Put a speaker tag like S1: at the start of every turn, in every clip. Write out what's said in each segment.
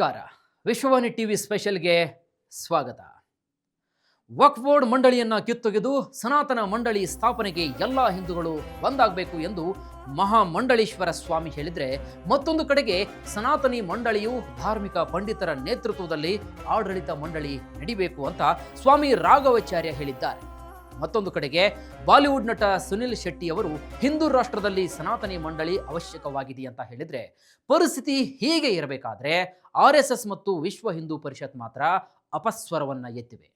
S1: ನಮಸ್ಕಾರ. ವಿಶ್ವವಾಣಿ ಟಿವಿ ಸ್ಪೆಷಲ್ಗೆ ಸ್ವಾಗತ. ವಕ್ಫ್ ಬೋರ್ಡ್ ಮಂಡಳಿಯನ್ನ ಕಿತ್ತೊಗೆದು ಸನಾತನ ಮಂಡಳಿ ಸ್ಥಾಪನೆಗೆ ಎಲ್ಲ ಹಿಂದೂಗಳು ಒಂದಾಗಬೇಕು ಎಂದು ಮಹಾಮಂಡಳೇಶ್ವರ ಸ್ವಾಮಿ ಹೇಳಿದ್ರೆ, ಮತ್ತೊಂದು ಕಡೆಗೆ ಸನಾತನಿ ಮಂಡಳಿಯು ಧಾರ್ಮಿಕ ಪಂಡಿತರ ನೇತೃತ್ವದಲ್ಲಿ ಆಡಳಿತ ಮಂಡಳಿ ನಡಿಬೇಕು ಅಂತ ಸ್ವಾಮಿ ರಾಘವಾಚಾರ್ಯ ಹೇಳಿದ್ದಾರೆ. ಮತ್ತೊಂದು ಕಡೆಗೆ ಬಾಲಿವುಡ್ ನಟ ಸುನಿಲ್ ಶೆಟ್ಟಿ ಅವರು ಹಿಂದೂ ರಾಷ್ಟ್ರದಲ್ಲಿ ಸನಾತನಿ ಮಂಡಳಿ ಅವಶ್ಯಕವಾಗಿದೆ ಅಂತ ಹೇಳಿದ್ರೆ, ಪರಿಸ್ಥಿತಿ ಹೀಗೆ ಇರಬೇಕಾದ್ರೆ RSS ಮತ್ತು ವಿಶ್ವ ಹಿಂದೂ ಪರಿಷತ್ ಮಾತ್ರ ಅಪಸ್ವರವನ್ನ ಎತ್ತಿವೆ.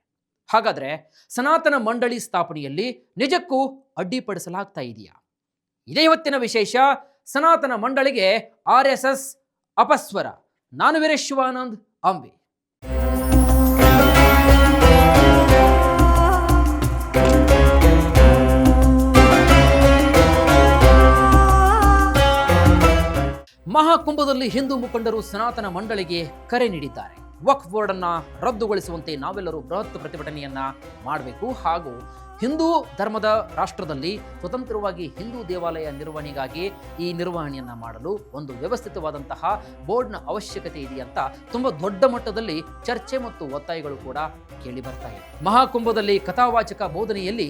S1: ಹಾಗಾದ್ರೆ ಸನಾತನ ಮಂಡಳಿ ಸ್ಥಾಪನೆಯಲ್ಲಿ ನಿಜಕ್ಕೂ ಅಡ್ಡಿಪಡಿಸಲಾಗ್ತಾ ಇದೆಯಾ? ಇದೇ ಇವತ್ತಿನ ವಿಶೇಷ. ಸನಾತನ ಮಂಡಳಿಗೆ RSS ಅಪಸ್ವರ. ನಾನು ವೀರೇಶ್ ಶಿವಾನಂದ್ ಅಂಬಿ. ಮಹಾಕುಂಭದಲ್ಲಿ ಹಿಂದೂ ಮುಖಂಡರು ಸನಾತನ ಮಂಡಳಿಗೆ ಕರೆ ನೀಡಿದ್ದಾರೆ. ವಕ್ಫ್ ಬೋರ್ಡ್ ಅನ್ನ ರದ್ದುಗೊಳಿಸುವಂತೆ ನಾವೆಲ್ಲರೂ ಬೃಹತ್ ಪ್ರತಿಭಟನೆಯನ್ನ ಮಾಡಬೇಕು ಹಾಗೂ ಹಿಂದೂ ಧರ್ಮದ ರಾಷ್ಟ್ರದಲ್ಲಿ ಸ್ವತಂತ್ರವಾಗಿ ಹಿಂದೂ ದೇವಾಲಯ ನಿರ್ವಹಣೆಗಾಗಿ ಈ ನಿರ್ವಹಣೆಯನ್ನ ಮಾಡಲು ಒಂದು ವ್ಯವಸ್ಥಿತವಾದಂತಹ ಬೋರ್ಡ್ನ ಅವಶ್ಯಕತೆ ಇದೆ ಅಂತ ತುಂಬಾ ದೊಡ್ಡ ಮಟ್ಟದಲ್ಲಿ ಚರ್ಚೆ ಮತ್ತು ಒತ್ತಾಯಗಳು ಕೂಡ ಕೇಳಿ ಬರ್ತಾ ಇದೆ. ಮಹಾಕುಂಭದಲ್ಲಿ ಕಥಾವಾಚಕ ಬೋಧನೆಯಲ್ಲಿ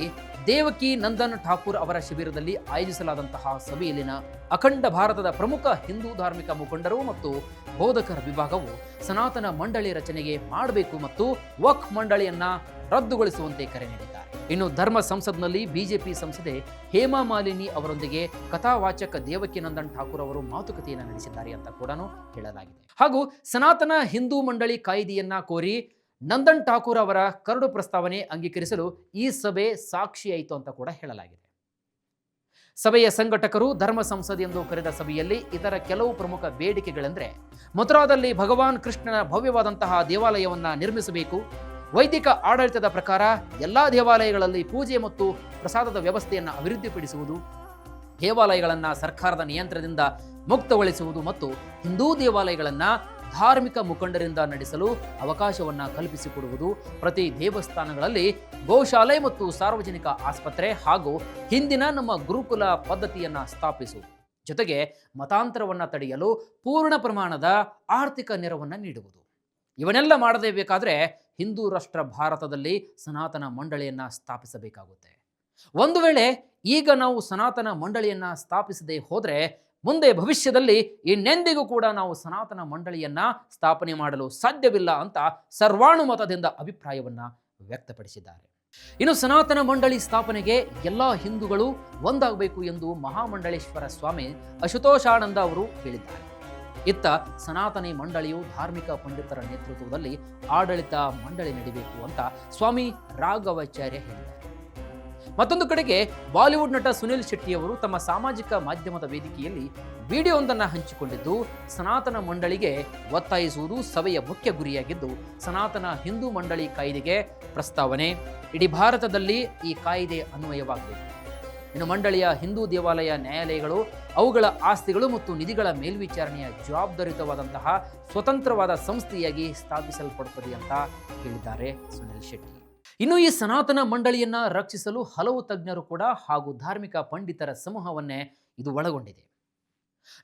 S1: ದೇವಕಿ ನಂದನ್ ಠಾಕೂರ್ ಅವರ ಶಿಬಿರದಲ್ಲಿ ಆಯೋಜಿಸಲಾದಂತಹ ಸಭೆಯಲ್ಲಿನ ಅಖಂಡ ಭಾರತದ ಪ್ರಮುಖ ಹಿಂದೂ ಧಾರ್ಮಿಕ ಮುಖಂಡರು ಮತ್ತು ಬೋಧಕರ ವಿಭಾಗವು ಸನಾತನ ಮಂಡಳಿ ರಚನೆಗೆ ಮಾಡಬೇಕು ಮತ್ತು ವಕ್ಫ್ ಮಂಡಳಿಯನ್ನ ರದ್ದುಗೊಳಿಸುವಂತೆ ಕರೆ ನೀಡಿದ್ದಾರೆ. ಇನ್ನು ಧರ್ಮ ಸಂಸತ್ನಲ್ಲಿ ಬಿಜೆಪಿ ಸಂಸದೆ ಹೇಮಾ ಮಾಲಿನಿ ಅವರೊಂದಿಗೆ ಕಥಾವಾಚಕ ದೇವಕಿ ನಂದನ್ ಠಾಕೂರ್ ಅವರು ಮಾತುಕತೆಯನ್ನು ನಡೆಸಿದ್ದಾರೆ ಅಂತ ಕೂಡ ಹೇಳಲಾಗಿದೆ. ಹಾಗೂ ಸನಾತನ ಹಿಂದೂ ಮಂಡಳಿ ಕಾಯ್ದೆಯನ್ನ ಕೋರಿ ನಂದನ್ ಠಾಕೂರ್ ಅವರ ಕರಡು ಪ್ರಸ್ತಾವನೆ ಅಂಗೀಕರಿಸಲು ಈ ಸಭೆ ಸಾಕ್ಷಿಯಾಯಿತು ಅಂತ ಕೂಡ ಹೇಳಲಾಗಿದೆ. ಸಭೆಯ ಸಂಘಟಕರು ಧರ್ಮ ಸಂಸದ್ ಎಂದು ಕರೆದ ಸಭೆಯಲ್ಲಿ ಇತರ ಕೆಲವು ಪ್ರಮುಖ ಬೇಡಿಕೆಗಳೆಂದರೆ, ಮಥುರಾದಲ್ಲಿ ಭಗವಾನ್ ಕೃಷ್ಣನ ಭವ್ಯವಾದಂತಹ ದೇವಾಲಯವನ್ನ ನಿರ್ಮಿಸಬೇಕು, ವೈದಿಕ ಆಡಳಿತದ ಪ್ರಕಾರ ಎಲ್ಲಾ ದೇವಾಲಯಗಳಲ್ಲಿ ಪೂಜೆ ಮತ್ತು ಪ್ರಸಾದದ ವ್ಯವಸ್ಥೆಯನ್ನು ಅಭಿವೃದ್ಧಿಪಡಿಸುವುದು, ದೇವಾಲಯಗಳನ್ನು ಸರ್ಕಾರದ ನಿಯಂತ್ರಣದಿಂದ ಮುಕ್ತಗೊಳಿಸುವುದು ಮತ್ತು ಹಿಂದೂ ದೇವಾಲಯಗಳನ್ನು ಧಾರ್ಮಿಕ ಮುಖಂಡರಿಂದ ನಡೆಸಲು ಅವಕಾಶವನ್ನ ಕಲ್ಪಿಸಿಕೊಡುವುದು, ಪ್ರತಿ ದೇವಸ್ಥಾನಗಳಲ್ಲಿ ಗೋಶಾಲೆ ಮತ್ತು ಸಾರ್ವಜನಿಕ ಆಸ್ಪತ್ರೆ ಹಾಗೂ ಹಿಂದಿನ ನಮ್ಮ ಗುರುಕುಲ ಪದ್ಧತಿಯನ್ನ ಸ್ಥಾಪಿಸುವುದು, ಜೊತೆಗೆ ಮತಾಂತರವನ್ನ ತಡೆಯಲು ಪೂರ್ಣ ಪ್ರಮಾಣದ ಆರ್ಥಿಕ ನೆರವನ್ನ ನೀಡುವುದು. ಇವನ್ನೆಲ್ಲ ಮಾಡದೇ ಬೇಕಾದ್ರೆ ಹಿಂದೂ ರಾಷ್ಟ್ರ ಭಾರತದಲ್ಲಿ ಸನಾತನ ಮಂಡಳಿಯನ್ನ ಸ್ಥಾಪಿಸಬೇಕಾಗುತ್ತೆ. ಒಂದು ವೇಳೆ ಈಗ ನಾವು ಸನಾತನ ಮಂಡಳಿಯನ್ನ ಸ್ಥಾಪಿಸದೆ ಹೋದ್ರೆ ಮುಂದೆ ಭವಿಷ್ಯದಲ್ಲಿ ಇನ್ನೆಂದಿಗೂ ಕೂಡ ನಾವು ಸನಾತನ ಮಂಡಳಿಯನ್ನ ಸ್ಥಾಪನೆ ಮಾಡಲು ಸಾಧ್ಯವಿಲ್ಲ ಅಂತ ಸರ್ವಾನುಮತದಿಂದ ಅಭಿಪ್ರಾಯವನ್ನ ವ್ಯಕ್ತಪಡಿಸಿದ್ದಾರೆ. ಇನ್ನು ಸನಾತನ ಮಂಡಳಿ ಸ್ಥಾಪನೆಗೆ ಎಲ್ಲಾ ಹಿಂದೂಗಳು ಒಂದಾಗಬೇಕು ಎಂದು ಮಹಾಮಂಡಳೇಶ್ವರ ಸ್ವಾಮಿ ಅಶುತೋಷಾನಂದ ಅವರು ಹೇಳಿದ್ದಾರೆ. ಇತ್ತ ಸನಾತನಿ ಮಂಡಳಿಯು ಧಾರ್ಮಿಕ ಪಂಡಿತರ ನೇತೃತ್ವದಲ್ಲಿ ಆಡಳಿತ ಮಂಡಳಿ ನಡಿಬೇಕು ಅಂತ ಸ್ವಾಮಿ ರಾಘವಾಚಾರ್ಯ ಹೇಳಿದ್ದಾರೆ. ಮತ್ತೊಂದು ಕಡೆಗೆ ಬಾಲಿವುಡ್ ನಟ ಸುನಿಲ್ ಶೆಟ್ಟಿ ಅವರು ತಮ್ಮ ಸಾಮಾಜಿಕ ಮಾಧ್ಯಮದ ವೇದಿಕೆಯಲ್ಲಿ ವಿಡಿಯೋವೊಂದನ್ನು ಹಂಚಿಕೊಂಡಿದ್ದು, ಸನಾತನ ಮಂಡಳಿಗೆ ಒತ್ತಾಯಿಸುವುದು ಸಭೆಯ ಮುಖ್ಯ ಗುರಿಯಾಗಿದ್ದು, ಸನಾತನ ಹಿಂದೂ ಮಂಡಳಿ ಕಾಯ್ದೆಗೆ ಪ್ರಸ್ತಾವನೆ ಇಡೀ ಭಾರತದಲ್ಲಿ ಈ ಕಾಯ್ದೆ ಅನ್ವಯವಾಗಬೇಕು. ಇನ್ನು ಮಂಡಳಿಯ ಹಿಂದೂ ದೇವಾಲಯ ನ್ಯಾಯಾಲಯಗಳು ಅವುಗಳ ಆಸ್ತಿಗಳು ಮತ್ತು ನಿಧಿಗಳ ಮೇಲ್ವಿಚಾರಣೆಯ ಜವಾಬ್ದಾರಿಯುತವಾದಂತಹ ಸ್ವತಂತ್ರವಾದ ಸಂಸ್ಥೆಯಾಗಿ ಸ್ಥಾಪಿಸಲ್ಪಡುತ್ತದೆ ಅಂತ ಹೇಳಿದ್ದಾರೆ ಸುನಿಲ್ ಶೆಟ್ಟಿ. ಇನ್ನು ಈ ಸನಾತನ ಮಂಡಳಿಯನ್ನ ರಕ್ಷಿಸಲು ಹಲವು ತಜ್ಞರು ಕೂಡ ಹಾಗೂ ಧಾರ್ಮಿಕ ಪಂಡಿತರ ಸಮೂಹವನ್ನೇ ಇದು ಒಳಗೊಂಡಿದೆ.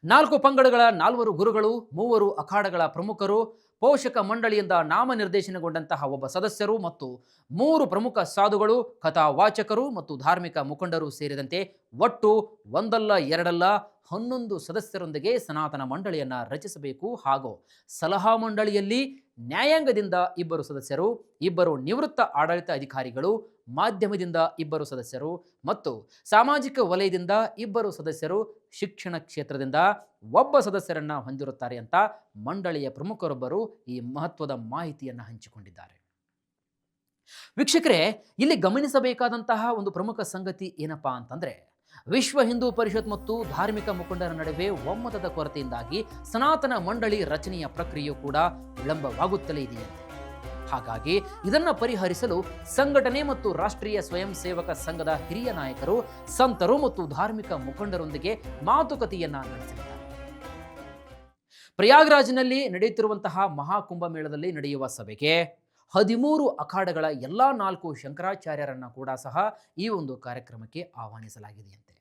S1: 4 ಪಂಗಡಗಳ 4 ಗುರುಗಳು, 3 ಅಖಾಡಗಳ ಪ್ರಮುಖರು, ಪೋಷಕ ಮಂಡಳಿಯಿಂದ ನಾಮನಿರ್ದೇಶನಗೊಂಡಂತಹ ಒಬ್ಬ ಸದಸ್ಯರು ಮತ್ತು 3 ಪ್ರಮುಖ ಸಾಧುಗಳು, ಕಥಾವಾಚಕರು ಮತ್ತು ಧಾರ್ಮಿಕ ಮುಖಂಡರು ಸೇರಿದಂತೆ ಒಟ್ಟು ಒಂದಲ್ಲ ಎರಡಲ್ಲ 11 ಸದಸ್ಯರೊಂದಿಗೆ ಸನಾತನ ಮಂಡಳಿಯನ್ನ ರಚಿಸಬೇಕು. ಹಾಗೂ ಸಲಹಾ ಮಂಡಳಿಯಲ್ಲಿ ನ್ಯಾಯಾಂಗದಿಂದ 2 ಸದಸ್ಯರು, 2 ನಿವೃತ್ತ ಆಡಳಿತ ಅಧಿಕಾರಿಗಳು, ಮಾಧ್ಯಮದಿಂದ 2 ಸದಸ್ಯರು ಮತ್ತು ಸಾಮಾಜಿಕ ವಲಯದಿಂದ 2 ಸದಸ್ಯರು, ಶಿಕ್ಷಣ ಕ್ಷೇತ್ರದಿಂದ 1 ಸದಸ್ಯರನ್ನ ಹೊಂದಿರುತ್ತಾರೆ ಅಂತ ಮಂಡಳಿಯ ಪ್ರಮುಖರೊಬ್ಬರು ಈ ಮಹತ್ವದ ಮಾಹಿತಿಯನ್ನು ಹಂಚಿಕೊಂಡಿದ್ದಾರೆ. ವೀಕ್ಷಕರೇ, ಇಲ್ಲಿ ಗಮನಿಸಬೇಕಾದಂತಹ ಒಂದು ಪ್ರಮುಖ ಸಂಗತಿ ಏನಪ್ಪಾ ಅಂತಂದ್ರೆ, ವಿಶ್ವ ಹಿಂದೂ ಪರಿಷತ್ ಮತ್ತು ಧಾರ್ಮಿಕ ಮುಖಂಡರ ನಡುವೆ ಒಮ್ಮತದ ಕೊರತೆಯಿಂದಾಗಿ ಸನಾತನ ಮಂಡಳಿ ರಚನೆಯ ಪ್ರಕ್ರಿಯೆಯು ಕೂಡ ವಿಳಂಬವಾಗುತ್ತಲೇ ಇದೆಯಂತೆ. ಹಾಗಾಗಿ ಇದನ್ನು ಪರಿಹರಿಸಲು ಸಂಘಟನೆ ಮತ್ತು ರಾಷ್ಟ್ರೀಯ ಸ್ವಯಂ ಸೇವಕ ಸಂಘದ ಹಿರಿಯ ನಾಯಕರು, ಸಂತರು ಮತ್ತು ಧಾರ್ಮಿಕ ಮುಖಂಡರೊಂದಿಗೆ ಮಾತುಕತೆಯನ್ನ ನಡೆಸಿದ್ದಾರೆ. ಪ್ರಯಾಗ್ರಾಜ್ನಲ್ಲಿ ನಡೆಯುತ್ತಿರುವಂತಹ ಮಹಾಕುಂಭ ಮೇಳದಲ್ಲಿ ನಡೆಯುವ ಸಭೆಗೆ 13 ಅಖಾಡಗಳ ಎಲ್ಲಾ 4 ಶಂಕರಾಚಾರ್ಯರನ್ನ ಕೂಡ ಸಹ ಈ ಒಂದು ಕಾರ್ಯಕ್ರಮಕ್ಕೆ ಆಹ್ವಾನಿಸಲಾಗಿದೆಯಂತೆ.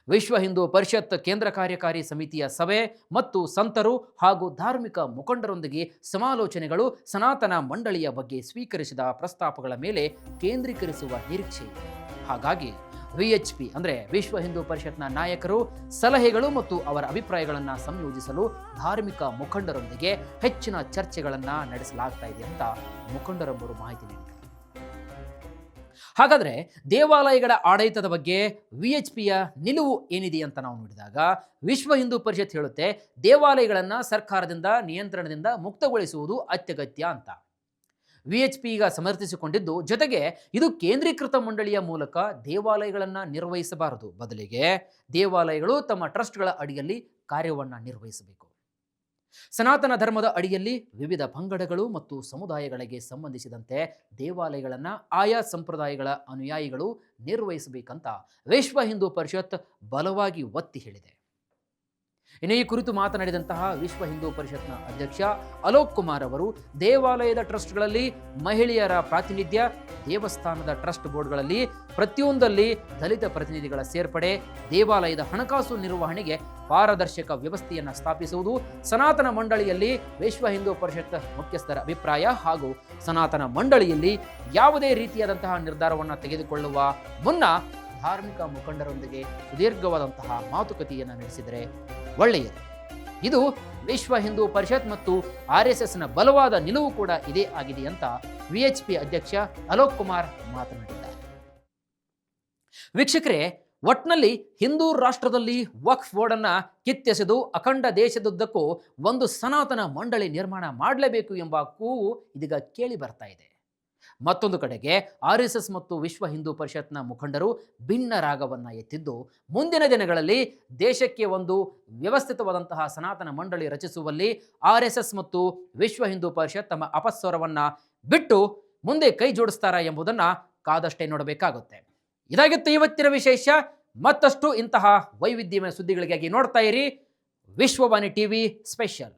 S1: ವಿಶ್ವ ಹಿಂದೂ ಪರಿಷತ್ ಕೇಂದ್ರ ಕಾರ್ಯಕಾರಿ ಸಮಿತಿಯ ಸಭೆ ಮತ್ತು ಸಂತರು ಹಾಗೂ ಧಾರ್ಮಿಕ ಮುಖಂಡರೊಂದಿಗೆ ಸಮಾಲೋಚನೆಗಳು ಸನಾತನ ಮಂಡಳಿಯ ಬಗ್ಗೆ ಸ್ವೀಕರಿಸಿದ ಪ್ರಸ್ತಾಪಗಳ ಮೇಲೆ ಕೇಂದ್ರೀಕರಿಸುವ ನಿರೀಕ್ಷೆ ಇದೆ. ಹಾಗಾಗಿ ವಿಎಚ್ಪಿ ಅಂದರೆ ವಿಶ್ವ ಹಿಂದೂ ಪರಿಷತ್ನ ನಾಯಕರು ಸಲಹೆಗಳು ಮತ್ತು ಅವರ ಅಭಿಪ್ರಾಯಗಳನ್ನು ಸಂಯೋಜಿಸಲು ಧಾರ್ಮಿಕ ಮುಖಂಡರೊಂದಿಗೆ ಹೆಚ್ಚಿನ ಚರ್ಚೆಗಳನ್ನು ನಡೆಸಲಾಗ್ತಾ ಇದೆ ಅಂತ ಮುಖಂಡರೊಬ್ಬರು ಮಾಹಿತಿ ನೀಡಿದ್ದಾರೆ. ಹಾಗಾದರೆ ದೇವಾಲಯಗಳ ಆಡಳಿತದ ಬಗ್ಗೆ ವಿಎಚ್ಪಿಯ ನಿಲುವು ಏನಿದೆ ಅಂತ ನಾವು ನೋಡಿದಾಗ ವಿಶ್ವ ಹಿಂದೂ ಪರಿಷತ್ ಹೇಳುತ್ತೆ, ದೇವಾಲಯಗಳನ್ನು ಸರ್ಕಾರದಿಂದ ನಿಯಂತ್ರಣದಿಂದ ಮುಕ್ತಗೊಳಿಸುವುದು ಅತ್ಯಗತ್ಯ ಅಂತ. ವಿಎಚ್ಪಿ ಈಗ ಸಮರ್ಥಿಸಿಕೊಂಡಿದ್ದು, ಜೊತೆಗೆ ಇದು ಕೇಂದ್ರೀಕೃತ ಮಂಡಳಿಯ ಮೂಲಕ ದೇವಾಲಯಗಳನ್ನು ನಿರ್ವಹಿಸಬಾರದು, ಬದಲಿಗೆ ದೇವಾಲಯಗಳು ತಮ್ಮ ಟ್ರಸ್ಟ್ಗಳ ಅಡಿಯಲ್ಲಿ ಕಾರ್ಯವನ್ನು ನಿರ್ವಹಿಸಬೇಕು. ಸನಾತನ ಧರ್ಮದ ಅಡಿಯಲ್ಲಿ ವಿವಿಧ ಪಂಗಡಗಳು ಮತ್ತು ಸಮುದಾಯಗಳಿಗೆ ಸಂಬಂಧಿಸಿದಂತೆ ದೇವಾಲಯಗಳನ್ನು ಆಯಾ ಸಂಪ್ರದಾಯಗಳ ಅನುಯಾಯಿಗಳು ನಿರ್ವಹಿಸಬೇಕಂತ ವಿಶ್ವ ಹಿಂದೂ ಪರಿಷತ್ ಬಲವಾಗಿ ಒತ್ತಿ ಹೇಳಿದೆ. ಇನ್ನು ಈ ಕುರಿತು ಮಾತನಾಡಿದಂತಹ ವಿಶ್ವ ಹಿಂದೂ ಪರಿಷತ್ನ ಅಧ್ಯಕ್ಷ ಅಲೋಕ್ ಕುಮಾರ್ ಅವರು, ದೇವಾಲಯದ ಟ್ರಸ್ಟ್ಗಳಲ್ಲಿ ಮಹಿಳೆಯರ ಪ್ರಾತಿನಿಧ್ಯ, ದೇವಸ್ಥಾನದ ಟ್ರಸ್ಟ್ ಬೋರ್ಡ್ಗಳಲ್ಲಿ ಪ್ರತಿಯೊಂದಲ್ಲಿ ದಲಿತ ಪ್ರತಿನಿಧಿಗಳ ಸೇರ್ಪಡೆ, ದೇವಾಲಯದ ಹಣಕಾಸು ನಿರ್ವಹಣೆಗೆ ಪಾರದರ್ಶಕ ವ್ಯವಸ್ಥೆಯನ್ನು ಸ್ಥಾಪಿಸುವುದು, ಸನಾತನ ಮಂಡಳಿಯಲ್ಲಿ ವಿಶ್ವ ಹಿಂದೂ ಪರಿಷತ್ ಮುಖ್ಯಸ್ಥರ ಅಭಿಪ್ರಾಯ ಹಾಗೂ ಸನಾತನ ಮಂಡಳಿಯಲ್ಲಿ ಯಾವುದೇ ರೀತಿಯಾದಂತಹ ನಿರ್ಧಾರವನ್ನು ತೆಗೆದುಕೊಳ್ಳುವ ಮುನ್ನ ಧಾರ್ಮಿಕ ಮುಖಂಡರೊಂದಿಗೆ ಸುದೀರ್ಘವಾದಂತಹ ಮಾತುಕತೆಯನ್ನು ನಡೆಸಿದರೆ ಒಳ್ಳೆಯದು. ಇದು ವಿಶ್ವ ಹಿಂದೂ ಪರಿಷತ್ ಮತ್ತು RSSನ ಬಲವಾದ ನಿಲುವು ಕೂಡ ಇದೇ ಆಗಿದೆ ಅಂತ ವಿಎಚ್ಪಿ ಅಧ್ಯಕ್ಷ ಅಲೋಕ್ ಕುಮಾರ್ ಮಾತನಾಡಿದ್ದಾರೆ. ವೀಕ್ಷಕರೇ, ಒಟ್ನಲ್ಲಿ ಹಿಂದೂ ರಾಷ್ಟ್ರದಲ್ಲಿ ವಕ್ಫ್ ಬೋರ್ಡನ್ನು ಕಿತ್ತೆಸೆದು ಅಖಂಡ ದೇಶದುದ್ದಕ್ಕೂ ಒಂದು ಸನಾತನ ಮಂಡಳಿ ನಿರ್ಮಾಣ ಮಾಡಲೇಬೇಕು ಎಂಬ ಕೂಗು ಇದೀಗ ಕೇಳಿ ಬರ್ತಾ ಇದೆ. ಮತ್ತೊಂದು ಕಡೆಗೆ RSS ಮತ್ತು ವಿಶ್ವ ಹಿಂದೂ ಪರಿಷತ್ನ ಮುಖಂಡರು ಭಿನ್ನ ರಾಗವನ್ನು ಎತ್ತಿದ್ದು, ಮುಂದಿನ ದಿನಗಳಲ್ಲಿ ದೇಶಕ್ಕೆ ಒಂದು ವ್ಯವಸ್ಥಿತವಾದಂತಹ ಸನಾತನ ಮಂಡಳಿ ರಚಿಸುವಲ್ಲಿ RSS ಮತ್ತು ವಿಶ್ವ ಹಿಂದೂ ಪರಿಷತ್ ತಮ್ಮ ಅಪಸ್ವರವನ್ನು ಬಿಟ್ಟು ಮುಂದೆ ಕೈ ಜೋಡಿಸ್ತಾರಾ ಎಂಬುದನ್ನು ಕಾದಷ್ಟೇ ನೋಡಬೇಕಾಗುತ್ತೆ. ಇದಾಗಿತ್ತು ಇವತ್ತಿನ ವಿಶೇಷ. ಮತ್ತಷ್ಟು ಇಂತಹ ವೈವಿಧ್ಯಮಯ ಸುದ್ದಿಗಳಿಗಾಗಿ ನೋಡ್ತಾ ಇರಿ ವಿಶ್ವವಾಣಿ ಟಿವಿ ಸ್ಪೆಷಲ್.